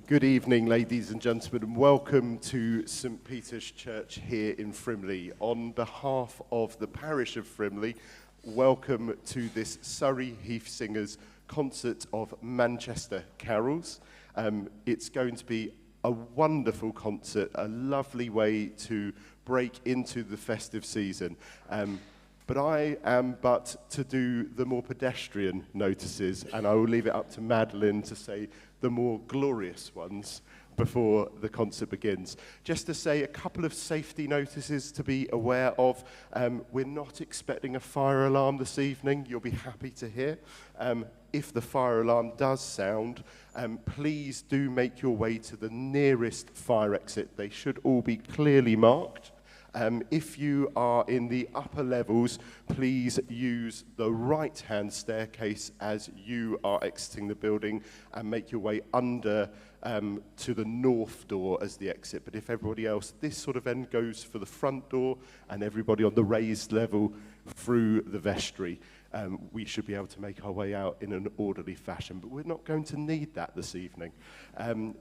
Good evening, ladies and gentlemen, and welcome to St Peter's Church here in Frimley. On behalf of the parish of Frimley, welcome to this Surrey Heath Singers concert of Manchester carols. It's going to be a wonderful concert, a lovely way to break into the festive season. But I am but to do the more pedestrian notices, and I will leave it up to Madeline to say the more glorious ones before the concert begins. Just to say a couple of safety notices to be aware of. We're not expecting a fire alarm this evening, you'll be happy to hear. If the fire alarm does sound, please do make your way to the nearest fire exit. They should all be clearly marked. If you are in the upper levels, please use the right-hand staircase as you are exiting the building and make your way under to the north door as the exit. But if everybody else, this sort of end goes for the front door and everybody on the raised level through the vestry. We should be able to make our way out in an orderly fashion, but we're not going to need that this evening.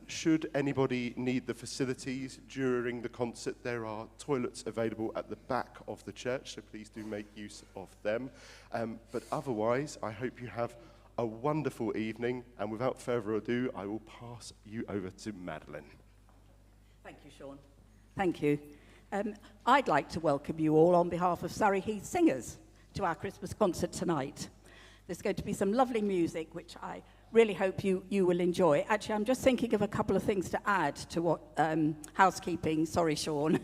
Should anybody need the facilities during the concert, there are toilets available at the back of the church, so please do make use of them. But otherwise, I hope you have a wonderful evening, and without further ado, I will pass you over to Madeline. Thank you, Sean. Thank you. I'd like to welcome you all on behalf of Surrey Heath Singers to our Christmas concert tonight. There's going to be some lovely music, which I really hope you will enjoy. Actually, I'm just thinking of a couple of things to add to what housekeeping, sorry, Sean,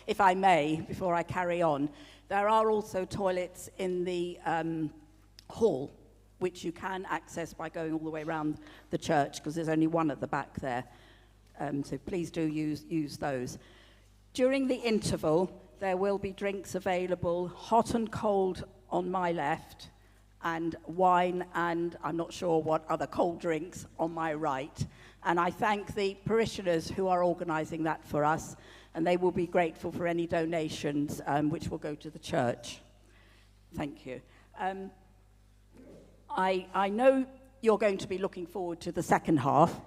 if I may, before I carry on. There are also toilets in the hall, which you can access by going all the way around the church, because there's only one at the back there. So please do use those. During the interval, there will be drinks available, hot and cold on my left, and wine and I'm not sure what other cold drinks on my right. And I thank the parishioners who are organising that for us, and they will be grateful for any donations which will go to the church. Thank you. I know you're going to be looking forward to the second half,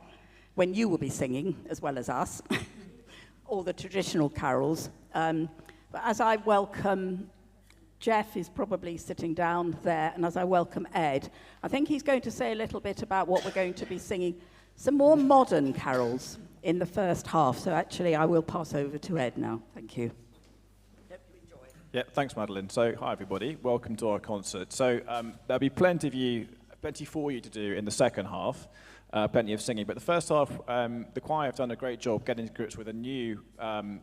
when you will be singing, as well as us, all the traditional carols. But as I welcome, Jeff is probably sitting down there, and as I welcome Ed, I think he's going to say a little bit about what we're going to be singing, some more modern carols in the first half. So actually, I will pass over to Ed now. Thank you. Hope you enjoy. Yeah, thanks, Madeline. So, hi, everybody. Welcome to our concert. So, there'll be plenty for you to do in the second half. Plenty of singing, but the first half, the choir have done a great job getting to grips with a new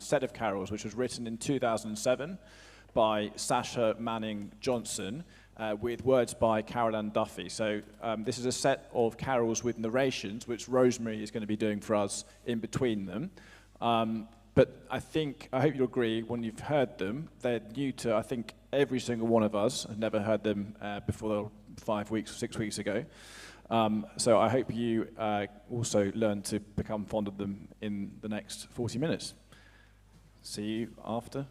set of carols, which was written in 2007 by Sasha Manning Johnson, with words by Carol Ann Duffy. So this is a set of carols with narrations, which Rosemary is going to be doing for us in between them. But I hope you'll agree, when you've heard them, they're new to, I think, every single one of us. I've never heard them before 5 weeks, 6 weeks ago. So I hope you also learn to become fond of them in the next 40 minutes. See you after.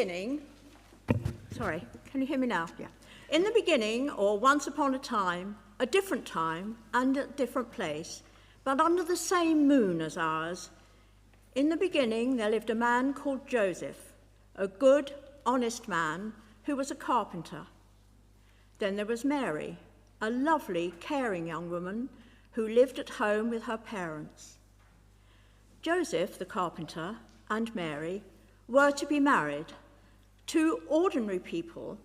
beginning, sorry, can you hear me now? Yeah. In the beginning, or once upon a different time and a different place, but under the same moon as ours, in the beginning there lived a man called Joseph, a good, honest man who was a carpenter. Then there was Mary, a lovely, caring young woman who lived at home with her parents. Joseph, the carpenter, and Mary were to be married, two ordinary people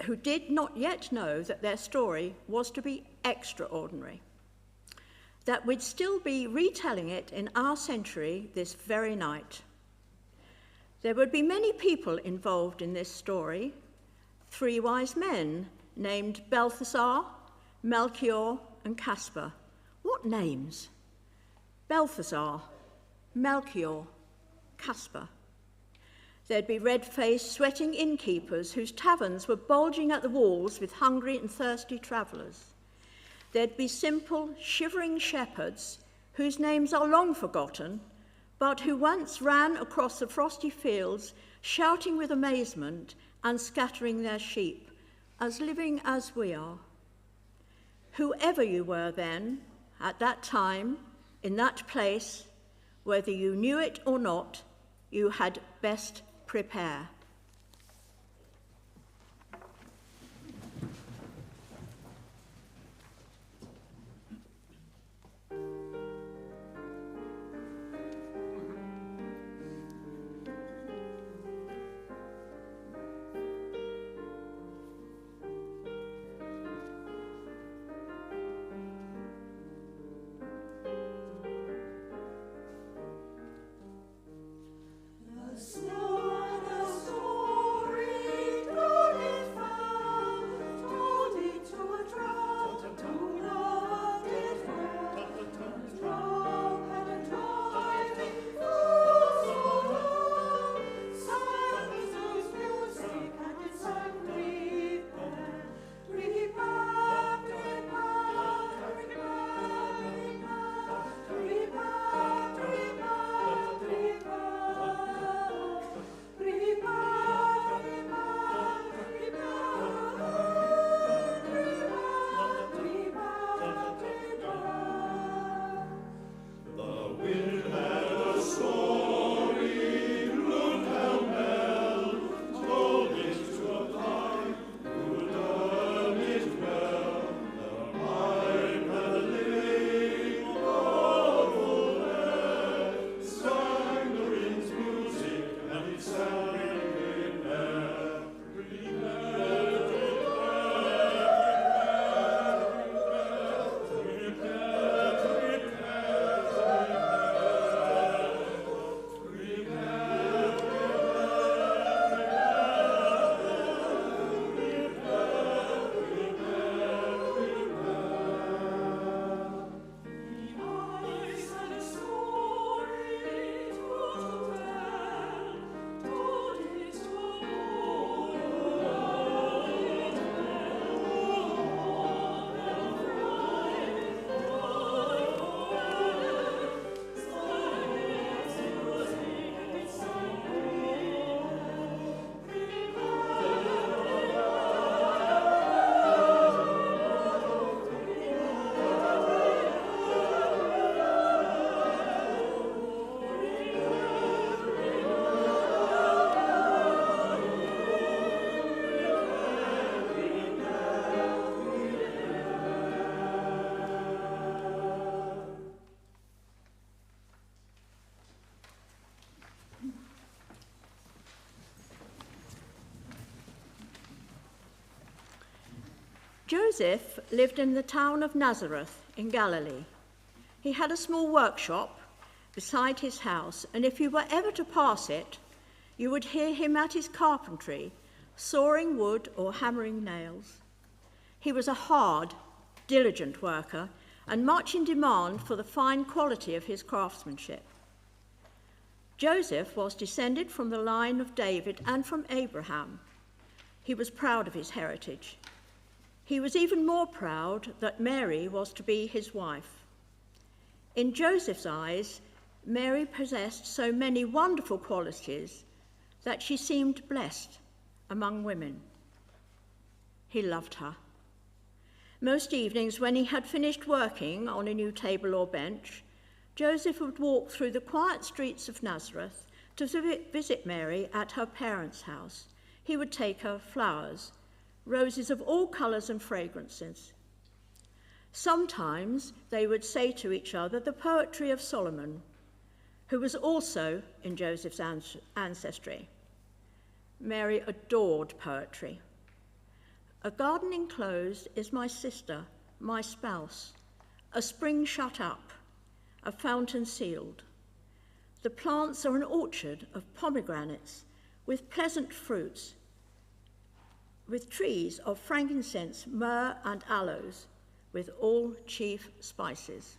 who did not yet know that their story was to be extraordinary, that we'd still be retelling it in our century this very night. There would be many people involved in this story, 3 wise men named Balthasar, Melchior, and Caspar. What names? Balthasar, Melchior, Caspar. There'd be red-faced, sweating innkeepers whose taverns were bulging at the walls with hungry and thirsty travellers. There'd be simple, shivering shepherds whose names are long forgotten, but who once ran across the frosty fields, shouting with amazement and scattering their sheep, as living as we are. Whoever you were then, at that time, in that place, whether you knew it or not, you had best prepare. Joseph lived in the town of Nazareth in Galilee. He had a small workshop beside his house, and if you were ever to pass it, you would hear him at his carpentry, sawing wood or hammering nails. He was a hard, diligent worker and much in demand for the fine quality of his craftsmanship. Joseph was descended from the line of David and from Abraham. He was proud of his heritage. He was even more proud that Mary was to be his wife. In Joseph's eyes, Mary possessed so many wonderful qualities that she seemed blessed among women. He loved her. Most evenings, when he had finished working on a new table or bench, Joseph would walk through the quiet streets of Nazareth to visit Mary at her parents' house. He would take her flowers, roses of all colours and fragrances. Sometimes they would say to each other the poetry of Solomon, who was also in Joseph's ancestry. Mary adored poetry. A garden enclosed is my sister, my spouse, a spring shut up, a fountain sealed. The plants are an orchard of pomegranates with pleasant fruits, with trees of frankincense, myrrh, and aloes, with all chief spices.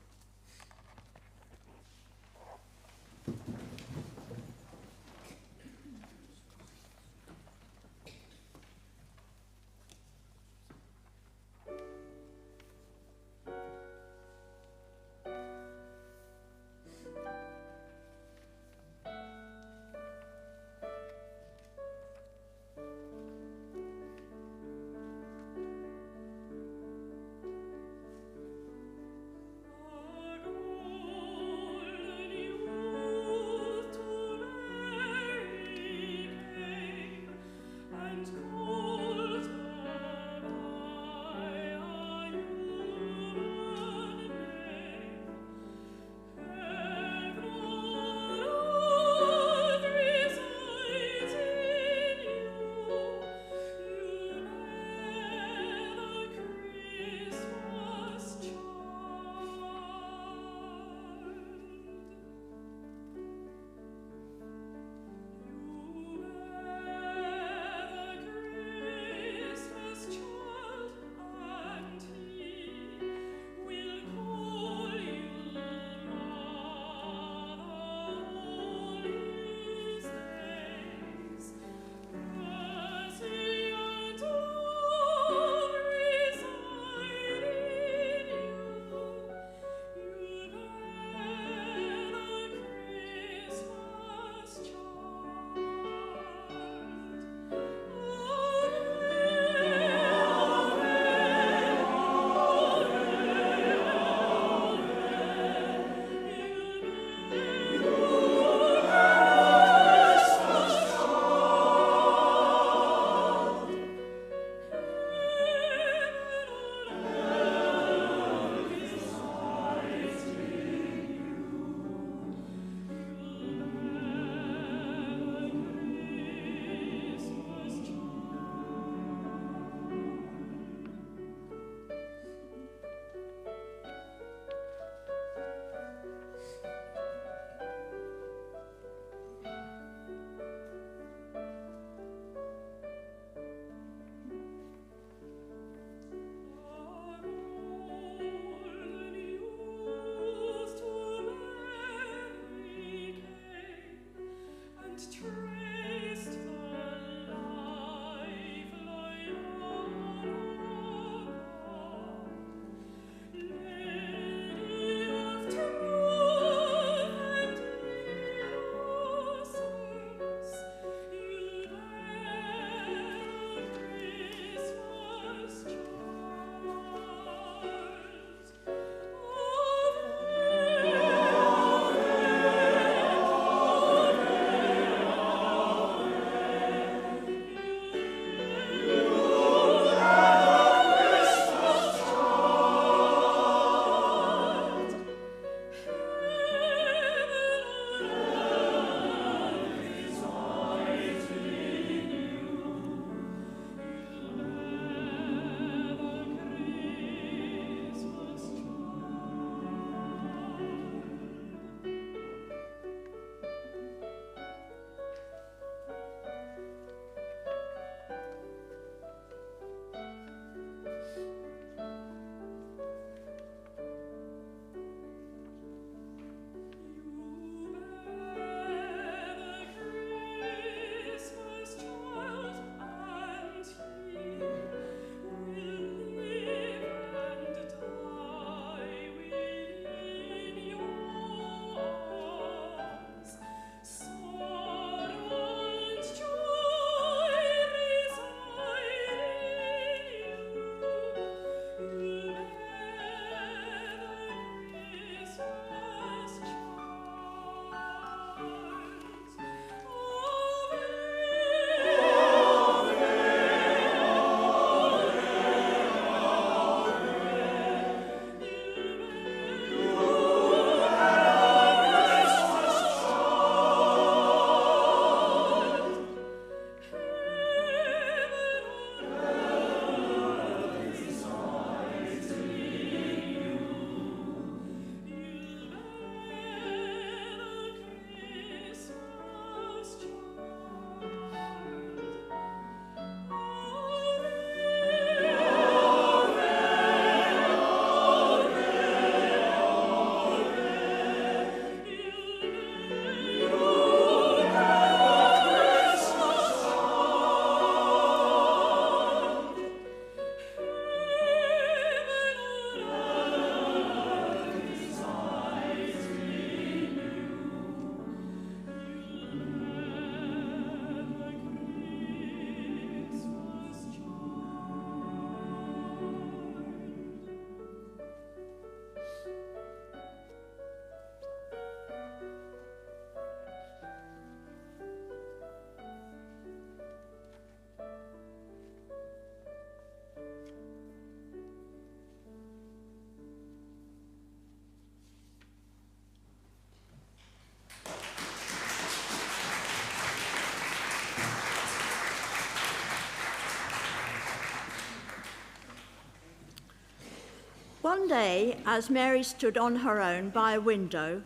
One day, as Mary stood on her own by a window,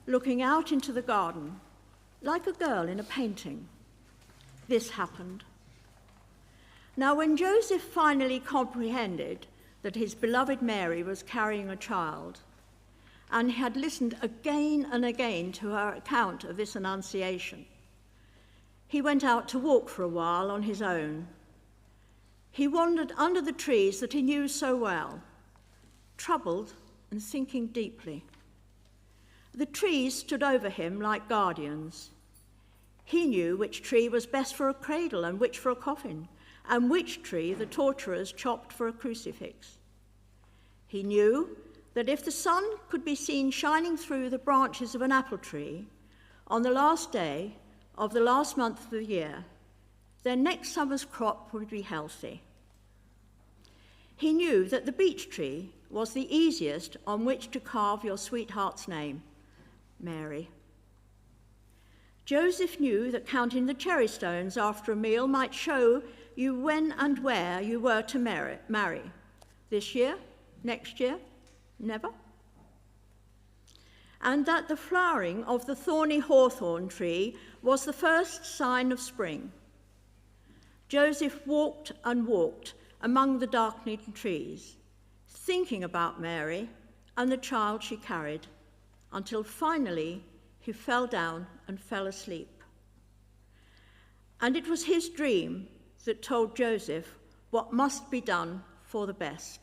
looking out into the garden, like a girl in a painting, this happened. Now, when Joseph finally comprehended that his beloved Mary was carrying a child, and had listened again and again to her account of this annunciation, he went out to walk for a while on his own. He wandered under the trees that he knew so well, troubled and thinking deeply. The trees stood over him like guardians. He knew which tree was best for a cradle and which for a coffin, and which tree the torturers chopped for a crucifix. He knew that if the sun could be seen shining through the branches of an apple tree on the last day of the last month of the year, then next summer's crop would be healthy. He knew that the beech tree was the easiest on which to carve your sweetheart's name, Mary. Joseph knew that counting the cherry stones after a meal might show you when and where you were to marry. This year, next year, never. And that the flowering of the thorny hawthorn tree was the first sign of spring. Joseph walked and walked among the darkening trees, thinking about Mary and the child she carried, until finally he fell down and fell asleep. And it was his dream that told Joseph what must be done for the best.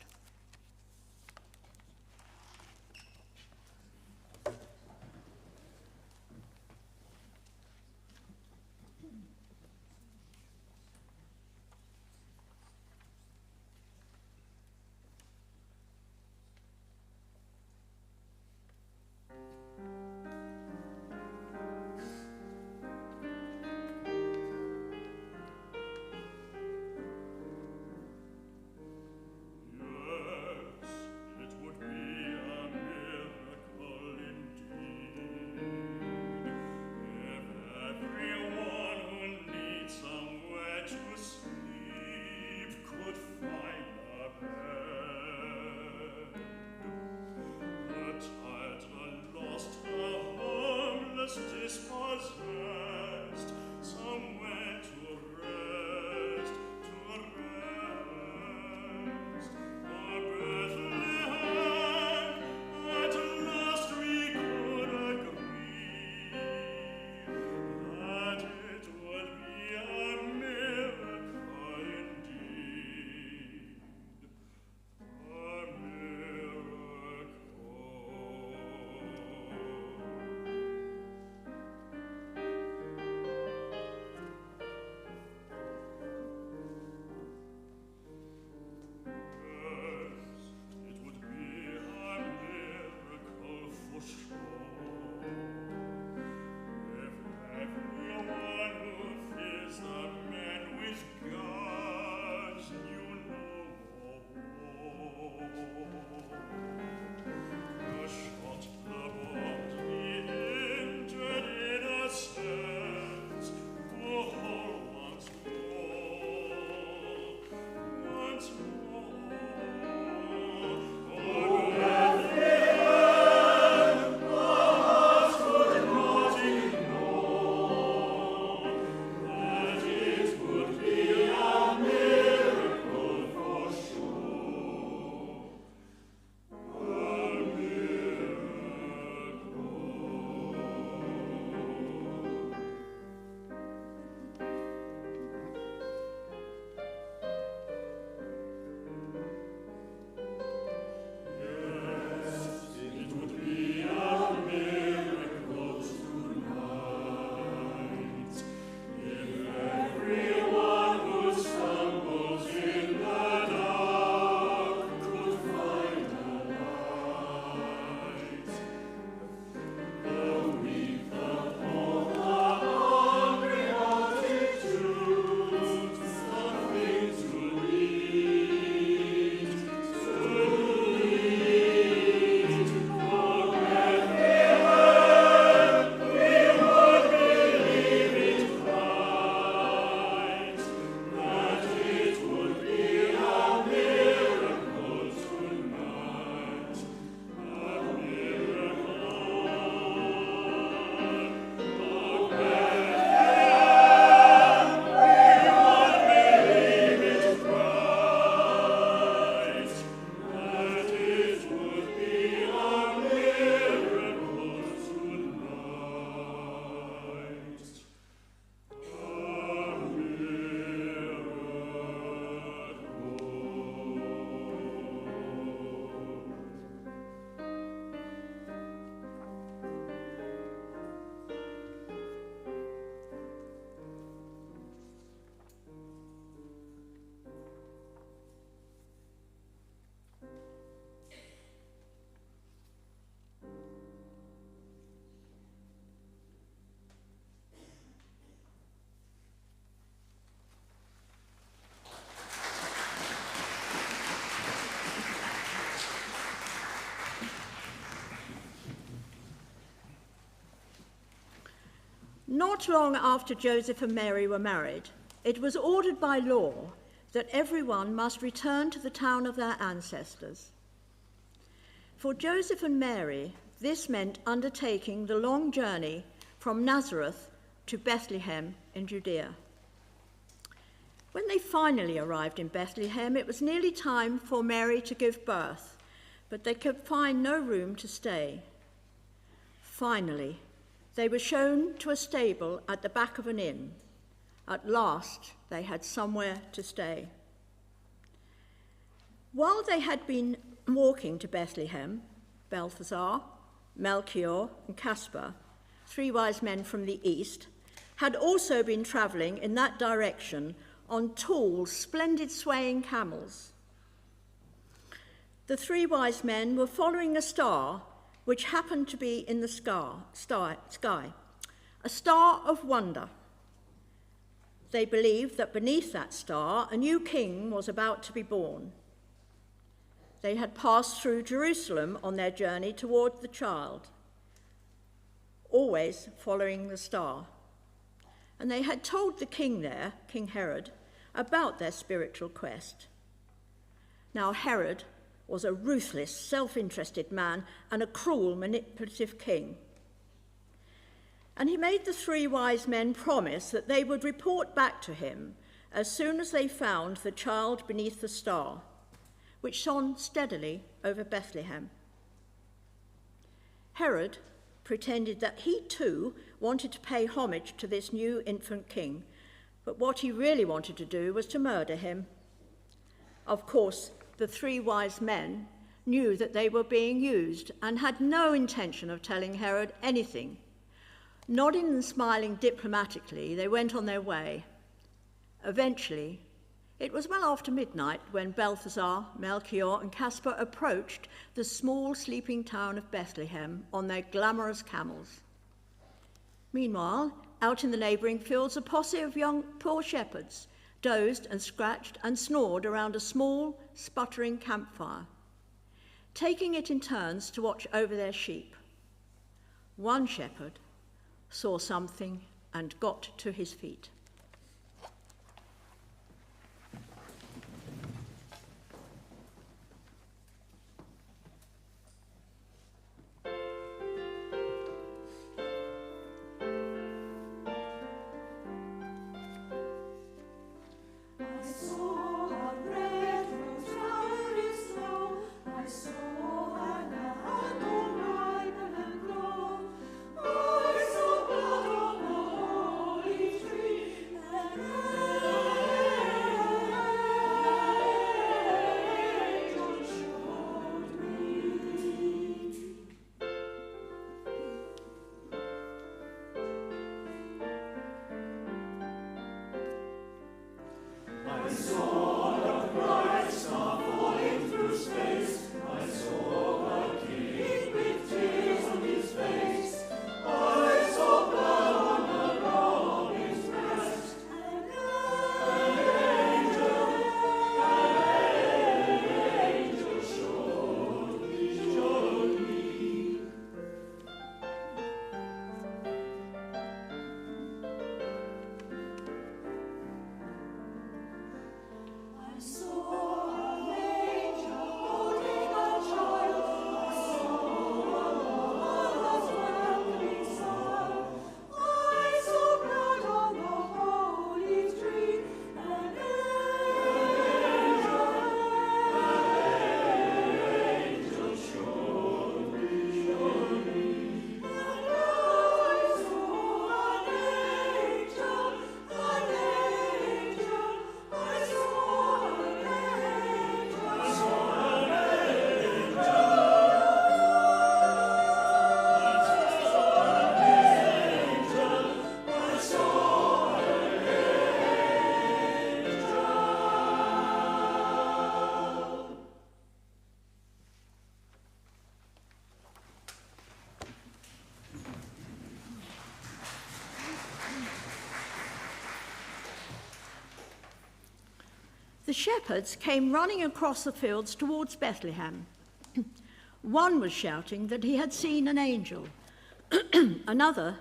Yeah. Not long after Joseph and Mary were married, it was ordered by law that everyone must return to the town of their ancestors. For Joseph and Mary, this meant undertaking the long journey from Nazareth to Bethlehem in Judea. When they finally arrived in Bethlehem, it was nearly time for Mary to give birth, but they could find no room to stay. Finally, they were shown to a stable at the back of an inn. At last, they had somewhere to stay. While they had been walking to Bethlehem, Balthazar, Melchior, and Caspar, 3 wise men from the east, had also been travelling in that direction on tall, splendid swaying camels. The 3 wise men were following a star which happened to be in the sky, a star of wonder. They believed that beneath that star a new king was about to be born. They had passed through Jerusalem on their journey toward the child, always following the star. And they had told the king there, King Herod, about their spiritual quest. Now Herod was a ruthless, self-interested man and a cruel, manipulative king. And he made the 3 wise men promise that they would report back to him as soon as they found the child beneath the star, which shone steadily over Bethlehem. Herod pretended that he too wanted to pay homage to this new infant king, but what he really wanted to do was to murder him. Of course, the 3 wise men knew that they were being used and had no intention of telling Herod anything. Nodding and smiling diplomatically, they went on their way. Eventually, it was well after midnight when Balthazar, Melchior, and Caspar approached the small sleeping town of Bethlehem on their glamorous camels. Meanwhile, out in the neighbouring fields, a posse of young poor shepherds dozed and scratched and snored around a small, sputtering campfire, taking it in turns to watch over their sheep. One shepherd saw something and got to his feet. The shepherds came running across the fields towards Bethlehem. One was shouting that he had seen an angel. Another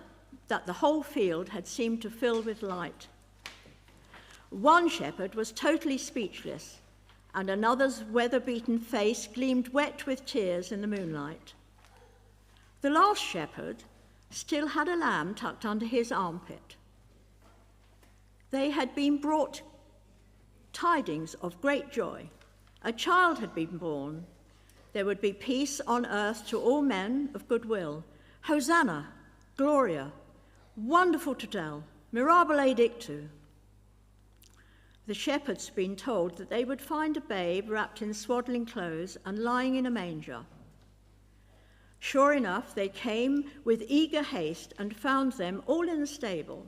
that the whole field had seemed to fill with light. One shepherd was totally speechless, and another's weather-beaten face gleamed wet with tears in the moonlight. The last shepherd still had a lamb tucked under his armpit. They had been brought tidings of great joy. A child had been born. There would be peace on earth to all men of good will. Hosanna, Gloria, wonderful to tell, mirabile dictu. The shepherds had been told that they would find a babe wrapped in swaddling clothes and lying in a manger. Sure enough, they came with eager haste and found them all in the stable,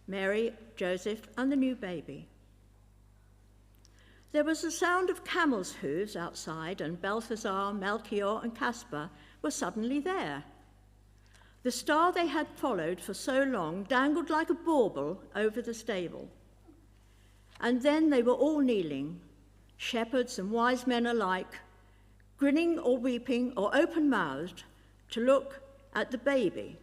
Mary, Joseph, and the new baby. There was the sound of camels' hooves outside, and Balthazar, Melchior, and Caspar were suddenly there. The star they had followed for so long dangled like a bauble over the stable. And then they were all kneeling, shepherds and wise men alike, grinning or weeping or open-mouthed, to look at the baby.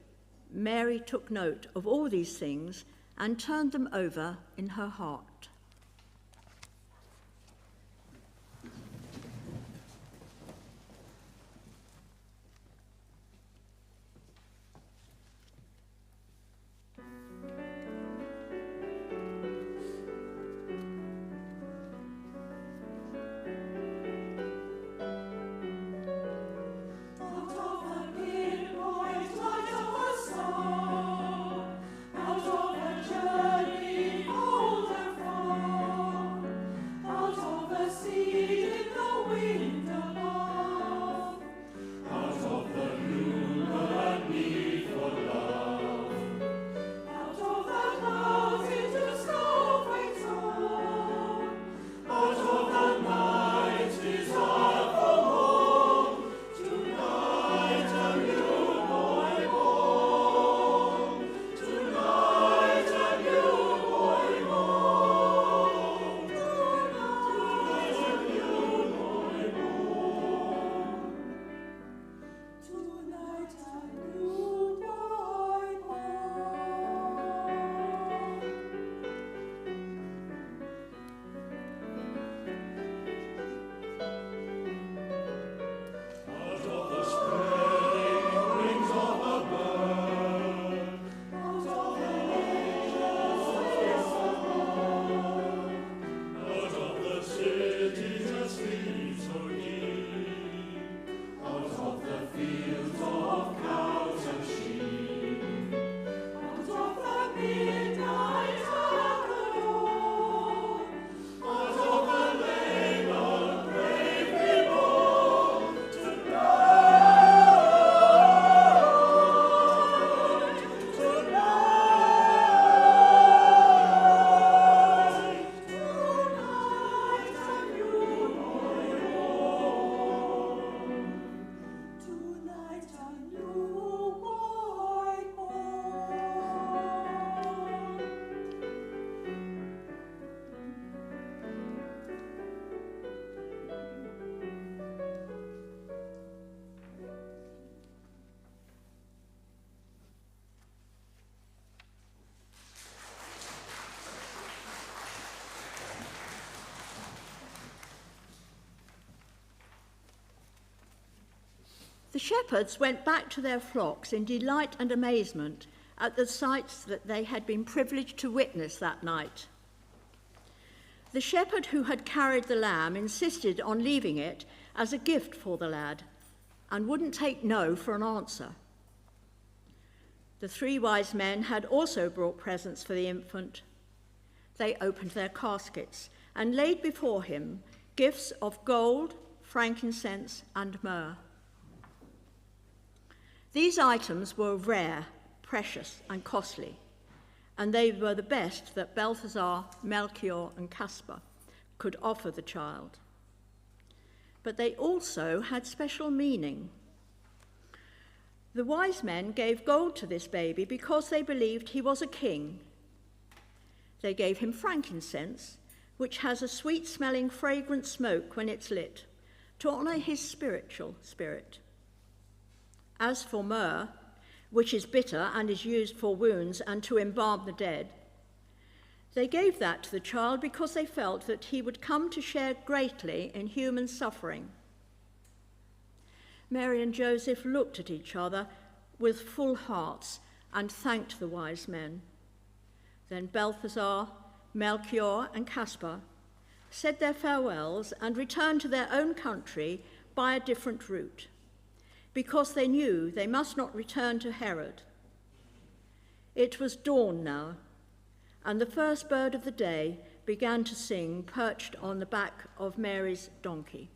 Mary took note of all these things and turned them over in her heart. The shepherds went back to their flocks in delight and amazement at the sights that they had been privileged to witness that night. The shepherd who had carried the lamb insisted on leaving it as a gift for the lad and wouldn't take no for an answer. The 3 wise men had also brought presents for the infant. They opened their caskets and laid before him gifts of gold, frankincense, and myrrh. These items were rare, precious, and costly, and they were the best that Balthazar, Melchior, and Caspar could offer the child. But they also had special meaning. The wise men gave gold to this baby because they believed he was a king. They gave him frankincense, which has a sweet-smelling, fragrant smoke when it's lit, to honor his spiritual spirit. As for myrrh, which is bitter and is used for wounds and to embalm the dead. They gave that to the child because they felt that he would come to share greatly in human suffering. Mary and Joseph looked at each other with full hearts and thanked the wise men. Then Balthasar, Melchior, and Caspar said their farewells and returned to their own country by a different route, because they knew they must not return to Herod. It was dawn now, and the first bird of the day began to sing, perched on the back of Mary's donkey.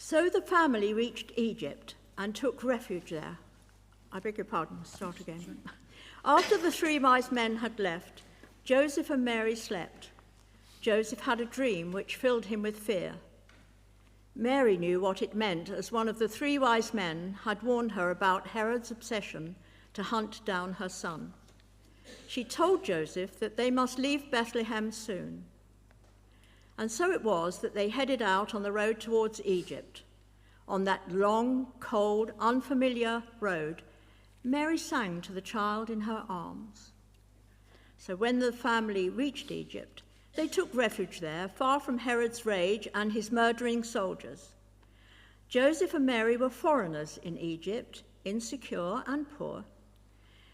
So the family reached Egypt and took refuge there. I beg your pardon, start again. After the 3 wise men had left, Joseph and Mary slept. Joseph had a dream which filled him with fear. Mary knew what it meant, as one of the 3 wise men had warned her about Herod's obsession to hunt down her son. She told Joseph that they must leave Bethlehem soon. And so it was that they headed out on the road towards Egypt. On that long, cold, unfamiliar road, Mary sang to the child in her arms. So when the family reached Egypt, they took refuge there, far from Herod's rage and his murdering soldiers. Joseph and Mary were foreigners in Egypt, insecure and poor,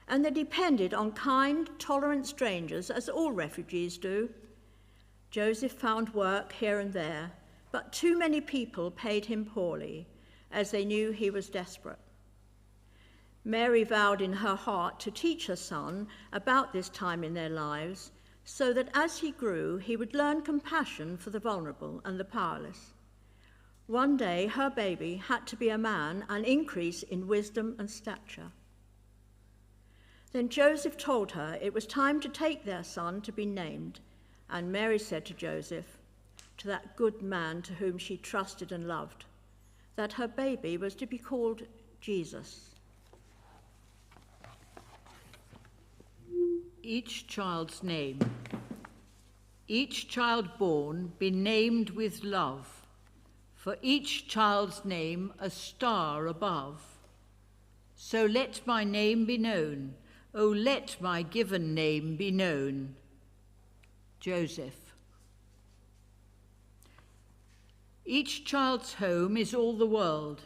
and they depended on kind, tolerant strangers, as all refugees do. Joseph found work here and there, but too many people paid him poorly, as they knew he was desperate. Mary vowed in her heart to teach her son about this time in their lives, so that as he grew, he would learn compassion for the vulnerable and the powerless. One day, her baby had to be a man and increase in wisdom and stature. Then Joseph told her it was time to take their son to be named, and Mary said to Joseph, to that good man to whom she trusted and loved, that her baby was to be called Jesus. Each child's name, each child born be named with love, for each child's name a star above. So let my name be known, O let my given name be known. Joseph. Each child's home is all the world,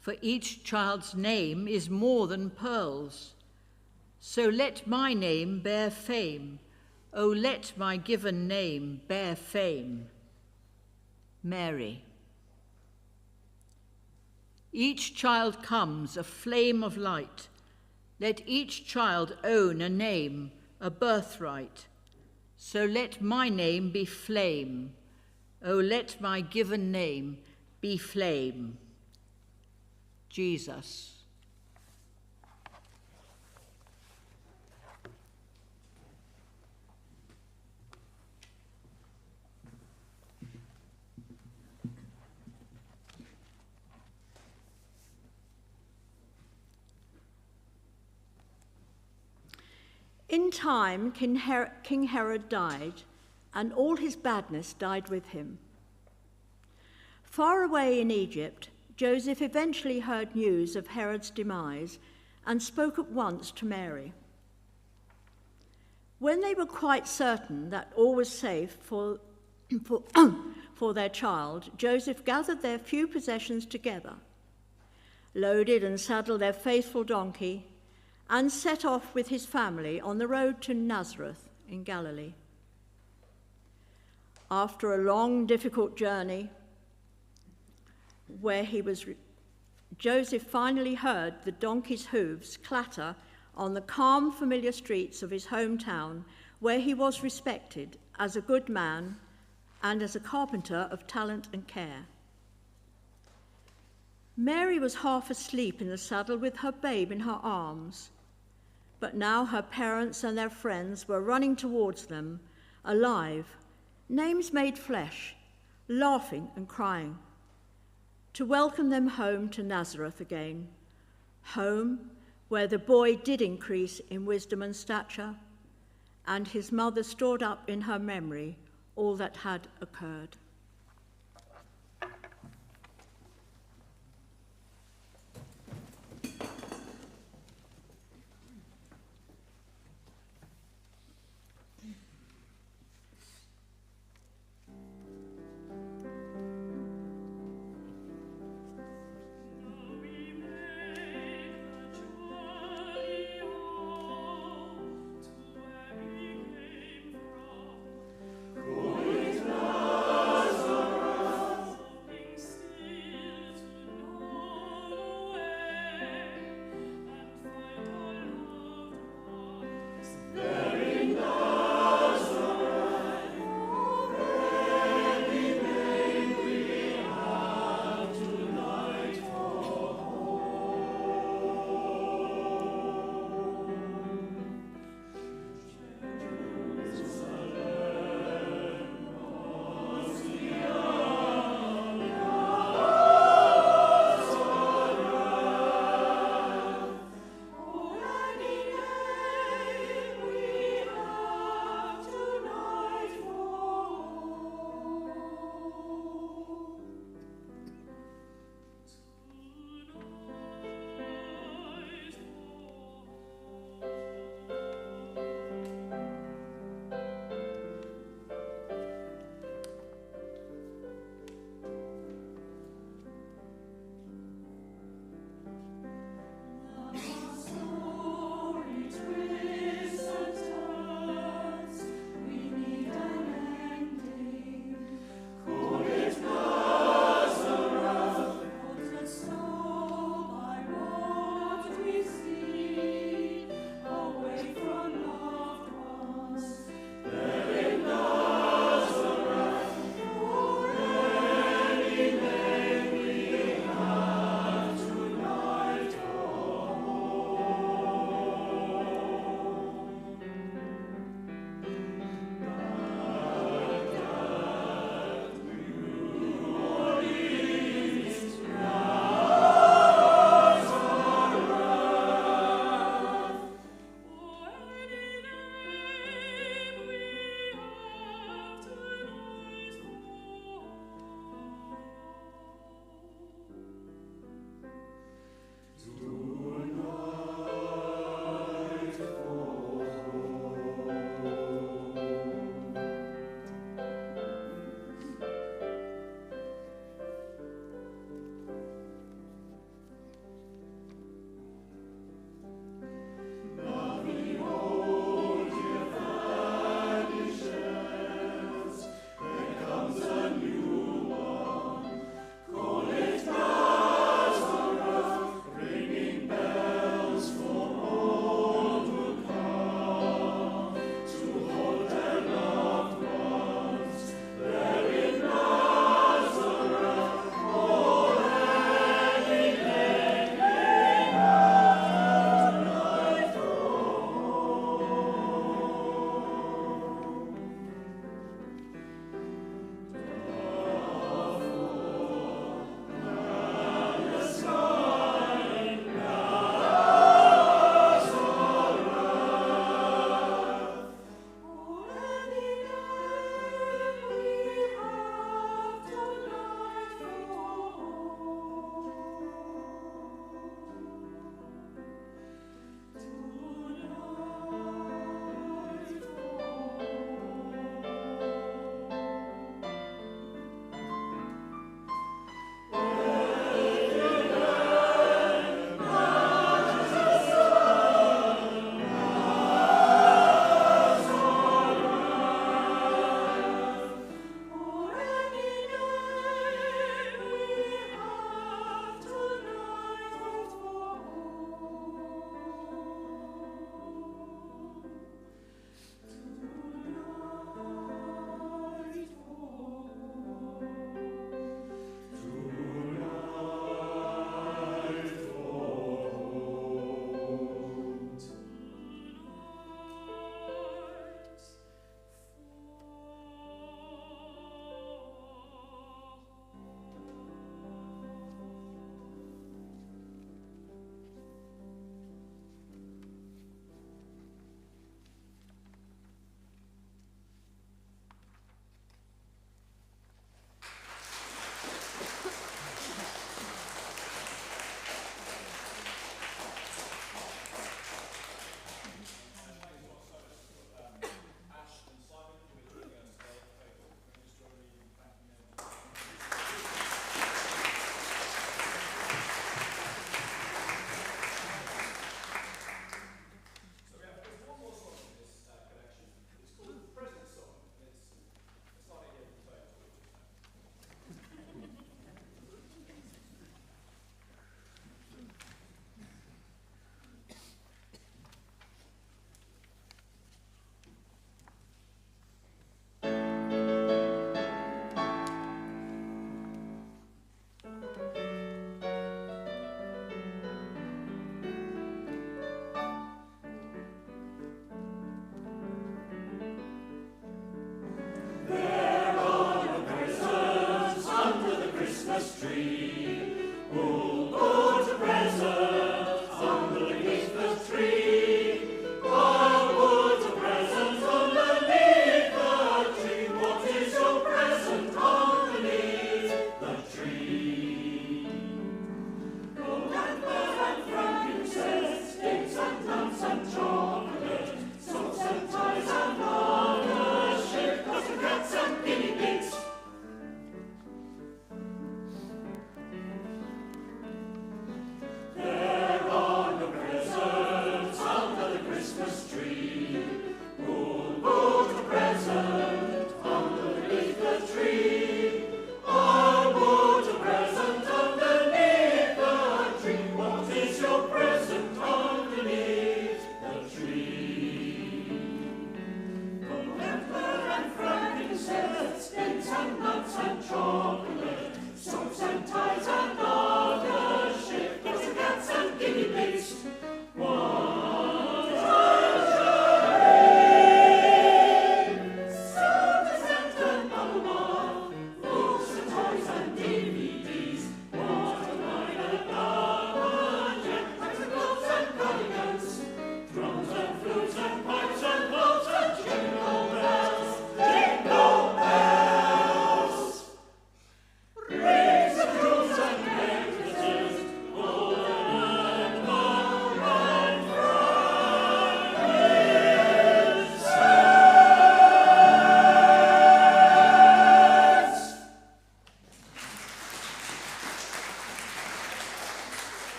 for each child's name is more than pearls. So let my name bear fame, O let my given name bear fame. Mary. Each child comes a flame of light. Let each child own a name, a birthright. So let my name be flame, O let my given name be flame. Jesus. In time, King Herod died, and all his badness died with him. Far away in Egypt, Joseph eventually heard news of Herod's demise and spoke at once to Mary. When they were quite certain that all was safe for their child, Joseph gathered their few possessions together, loaded and saddled their faithful donkey, and set off with his family on the road to Nazareth in Galilee. After a long, difficult journey, Joseph finally heard the donkey's hooves clatter on the calm, familiar streets of his hometown, where he was respected as a good man and as a carpenter of talent and care. Mary was half asleep in the saddle with her babe in her arms, but now her parents and their friends were running towards them, alive, names made flesh, laughing and crying, to welcome them home to Nazareth again, home where the boy did increase in wisdom and stature, and his mother stored up in her memory all that had occurred. Go it now.